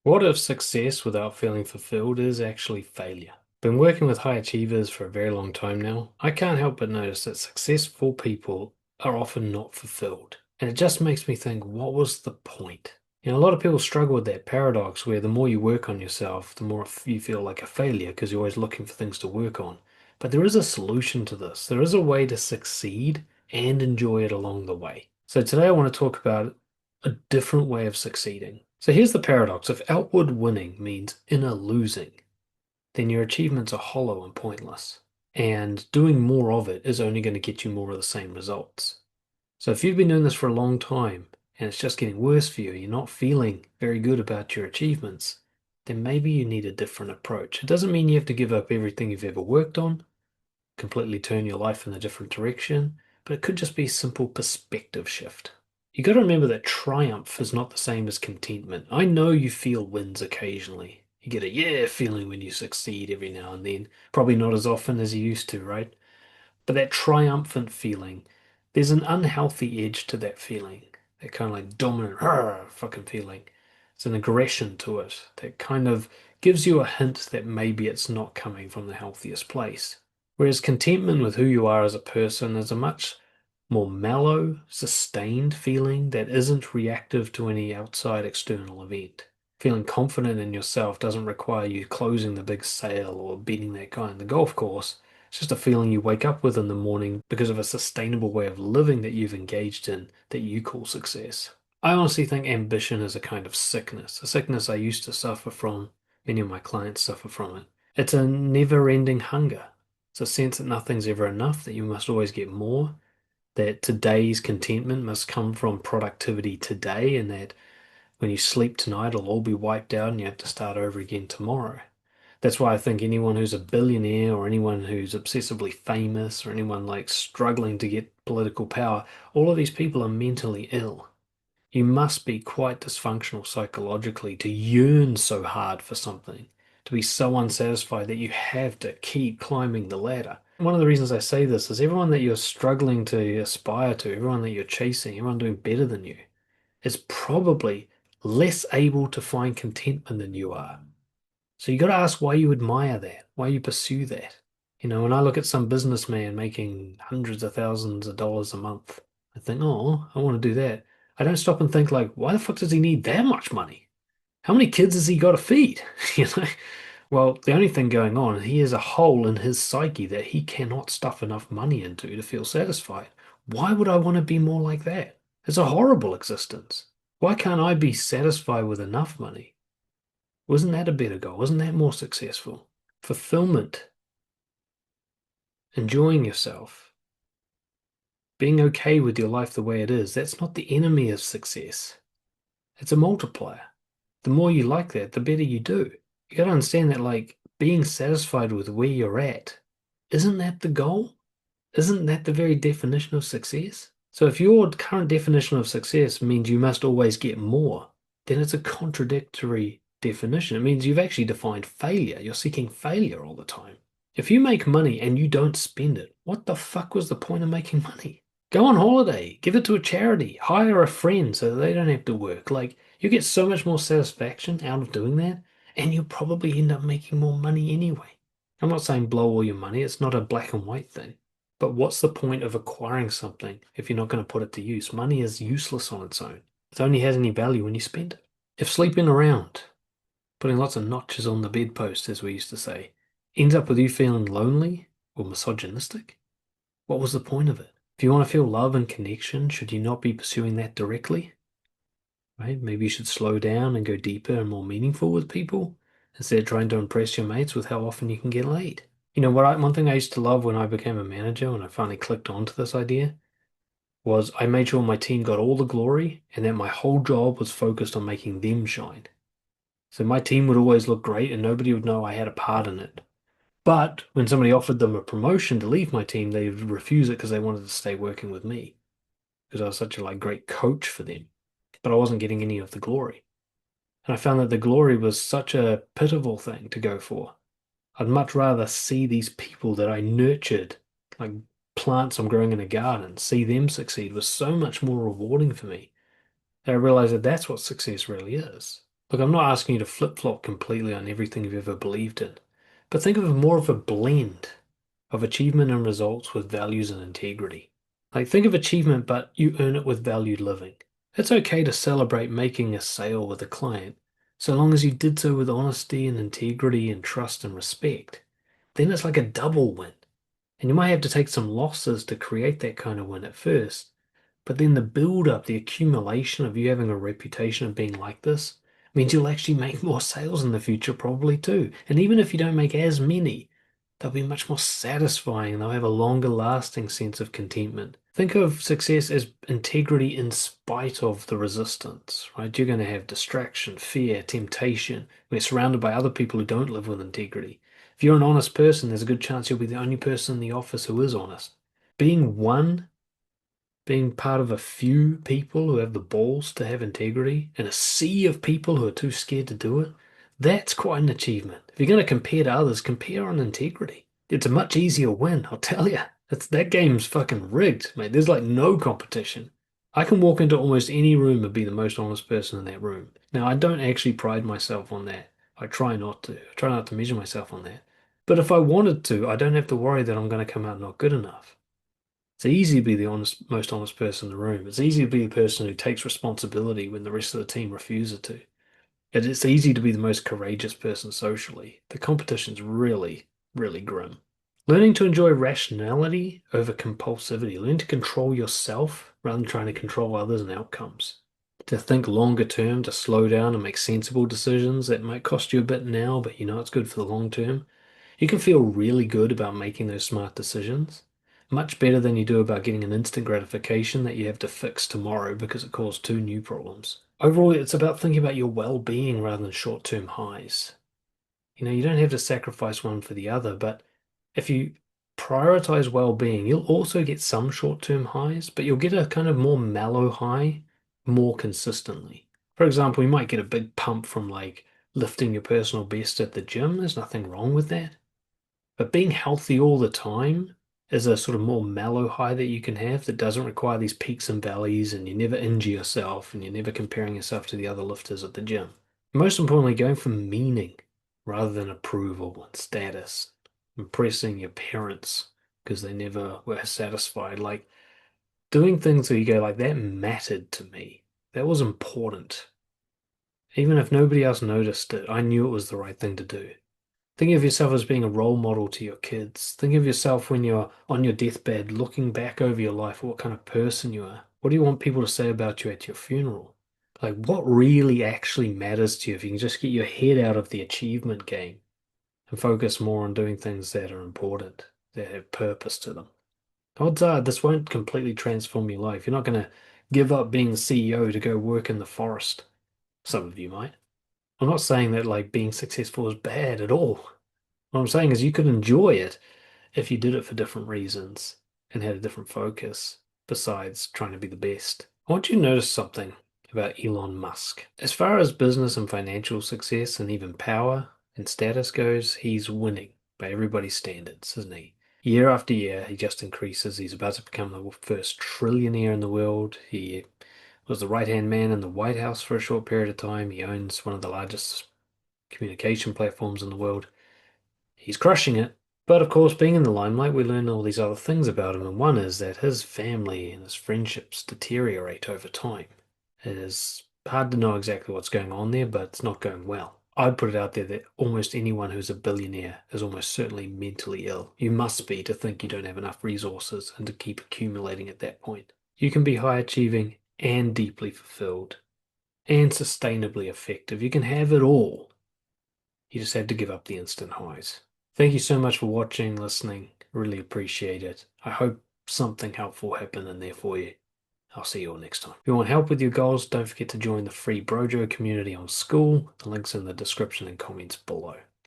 What if success without feeling fulfilled is actually failure? Been working with high achievers for a very long time now. I can't help but notice that successful people are often not fulfilled. And it just makes me think, what was the point? A lot of people struggle with that paradox where the more you work on yourself, the more you feel like a failure because you're always looking for things to work on. But there is a solution to this. There is a way to succeed and enjoy it along the way. So today I want to talk about a different way of succeeding. So here's the paradox. If outward winning means inner losing, then your achievements are hollow and pointless. And doing more of it is only going to get you more of the same results. So if you've been doing this for a long time and it's just getting worse for you, you're not feeling very good about your achievements, then maybe you need a different approach. It doesn't mean you have to give up everything you've ever worked on, completely turn your life in a different direction, but it could just be a simple perspective shift. You got to remember that triumph is not the same as contentment. I know you feel wins occasionally. You get a yeah feeling when you succeed every now and then. Probably not as often as you used to, right? But that triumphant feeling, there's an unhealthy edge to that feeling. That kind of like dominant fucking feeling. It's an aggression to it that kind of gives you a hint that maybe it's not coming from the healthiest place. Whereas contentment with who you are as a person is a much more mellow, sustained feeling that isn't reactive to any outside external event. Feeling confident in yourself doesn't require you closing the big sale or beating that guy on the golf course. It's just a feeling you wake up with in the morning because of a sustainable way of living that you've engaged in that you call success. I honestly think ambition is a kind of sickness, a sickness I used to suffer from. Many of my clients suffer from it. It's a never-ending hunger. It's a sense that nothing's ever enough, that you must always get more, that today's contentment must come from productivity today, and that when you sleep tonight, it'll all be wiped out and you have to start over again tomorrow. That's why I think anyone who's a billionaire or anyone who's obsessively famous or anyone like struggling to get political power, all of these people are mentally ill. You must be quite dysfunctional psychologically to yearn so hard for something, to be so unsatisfied that you have to keep climbing the ladder. One of the reasons I say this is everyone that you're struggling to aspire to, everyone that you're chasing, everyone doing better than you, is probably less able to find contentment than you are. So you got to ask why you admire that, why you pursue that. When I look at some businessman making hundreds of thousands of dollars a month, I think, oh, I want to do that. I don't stop and think like, why the fuck does he need that much money? How many kids has he got to feed? You know? Well, the only thing going on, he has a hole in his psyche that he cannot stuff enough money into to feel satisfied. Why would I want to be more like that? It's a horrible existence. Why can't I be satisfied with enough money? Wasn't that a better goal? Wasn't that more successful? Fulfillment, enjoying yourself, being okay with your life the way it is, that's not the enemy of success. It's a multiplier. The more you like that, the better you do. You gotta understand that, like, being satisfied with where you're at, isn't that the goal? Isn't that the very definition of success? So if your current definition of success means you must always get more, then it's a contradictory definition. It means you've actually defined failure. You're seeking failure all the time. If you make money and you don't spend it, what the fuck was the point of making money? Go on holiday, give it to a charity, hire a friend so that they don't have to work. Like, you get so much more satisfaction out of doing that, and you'll probably end up making more money anyway. I'm not saying blow all your money, it's not a black and white thing. But what's the point of acquiring something if you're not going to put it to use? Money is useless on its own. It only has any value when you spend it. If sleeping around, putting lots of notches on the bedpost, as we used to say, ends up with you feeling lonely or misogynistic, what was the point of it? If you want to feel love and connection, should you not be pursuing that directly? Right? Maybe you should slow down and go deeper and more meaningful with people instead of trying to impress your mates with how often you can get laid. One thing I used to love when I became a manager, when I finally clicked onto this idea, was I made sure my team got all the glory and that my whole job was focused on making them shine. So my team would always look great and nobody would know I had a part in it. But when somebody offered them a promotion to leave my team, they would refuse it because they wanted to stay working with me because I was such a great coach for them. But I wasn't getting any of the glory. And I found that the glory was such a pitiful thing to go for. I'd much rather see these people that I nurtured, like plants I'm growing in a garden, see them succeed was so much more rewarding for me. And I realized that that's what success really is. Look, I'm not asking you to flip-flop completely on everything you've ever believed in, but think of it more of a blend of achievement and results with values and integrity. Like, think of achievement, but you earn it with valued living. It's okay to celebrate making a sale with a client, so long as you did so with honesty and integrity and trust and respect. Then it's like a double win. And you might have to take some losses to create that kind of win at first, but then the build up, the accumulation of you having a reputation of being like this means you'll actually make more sales in the future, probably too. And even if you don't make as many, they'll be much more satisfying and they'll have a longer lasting sense of contentment. Think of success as integrity in spite of the resistance, right? You're going to have distraction, fear, temptation. We're surrounded by other people who don't live with integrity. If you're an honest person, there's a good chance you'll be the only person in the office who is honest. Being one being part of a few people who have the balls to have integrity and a sea of people who are too scared to do it, that's quite an achievement. If you're going to compare to others, compare on integrity. It's a much easier win, I'll tell you. That game's fucking rigged, mate. There's like no competition. I can walk into almost any room and be the most honest person in that room. Now, I don't actually pride myself on that. I try not to. I try not to measure myself on that. But if I wanted to, I don't have to worry that I'm going to come out not good enough. It's easy to be the most honest person in the room. It's easy to be the person who takes responsibility when the rest of the team refuses to. And it's easy to be the most courageous person socially. The competition's really, really grim. Learning to enjoy rationality over compulsivity. Learn to control yourself rather than trying to control others and outcomes. To think longer term, to slow down and make sensible decisions that might cost you a bit now, but you know it's good for the long term. You can feel really good about making those smart decisions. Much better than you do about getting an instant gratification that you have to fix tomorrow because it caused two new problems. Overall, it's about thinking about your well-being rather than short-term highs. You don't have to sacrifice one for the other, but if you prioritize well-being, you'll also get some short-term highs, but you'll get a kind of more mellow high more consistently. For example, you might get a big pump from like lifting your personal best at the gym. There's nothing wrong with that. But being healthy all the time is a sort of more mellow high that you can have that doesn't require these peaks and valleys, and you never injure yourself and you're never comparing yourself to the other lifters at the gym. Most importantly, going for meaning rather than approval and status, impressing your parents because they never were satisfied. Like doing things where you go, like, that mattered to me. That was important. Even if nobody else noticed it, I knew it was the right thing to do. Think of yourself as being a role model to your kids. Think of yourself when you're on your deathbed, looking back over your life, what kind of person you are. What do you want people to say about you at your funeral? Like, what really actually matters to you if you can just get your head out of the achievement game and focus more on doing things that are important, that have purpose to them. Odds are this won't completely transform your life. You're not going to give up being the CEO to go work in the forest. Some of you might. I'm not saying that like being successful is bad at all. What I'm saying is you could enjoy it if you did it for different reasons and had a different focus besides trying to be the best. I want you to notice something about Elon Musk. As far as business and financial success and even power and status goes, he's winning by everybody's standards, isn't he? Year after year, he just increases. He's about to become the first trillionaire in the world. He was the right-hand man in the White House for a short period of time. He owns one of the largest communication platforms in the world. He's crushing it. But of course, being in the limelight, we learn all these other things about him. And one is that his family and his friendships deteriorate over time. It is hard to know exactly what's going on there, but it's not going well. I'd put it out there that almost anyone who's a billionaire is almost certainly mentally ill. You must be to think you don't have enough resources and to keep accumulating at that point. You can be high achieving and deeply fulfilled and sustainably effective. You can have it all. You just have to give up the instant highs. Thank you so much for watching, listening. Really appreciate it. I hope something helpful happened in there for you. I'll see you all next time. If you want help with your goals, don't forget to join the free Brojo community on School. The link's in the description and comments below.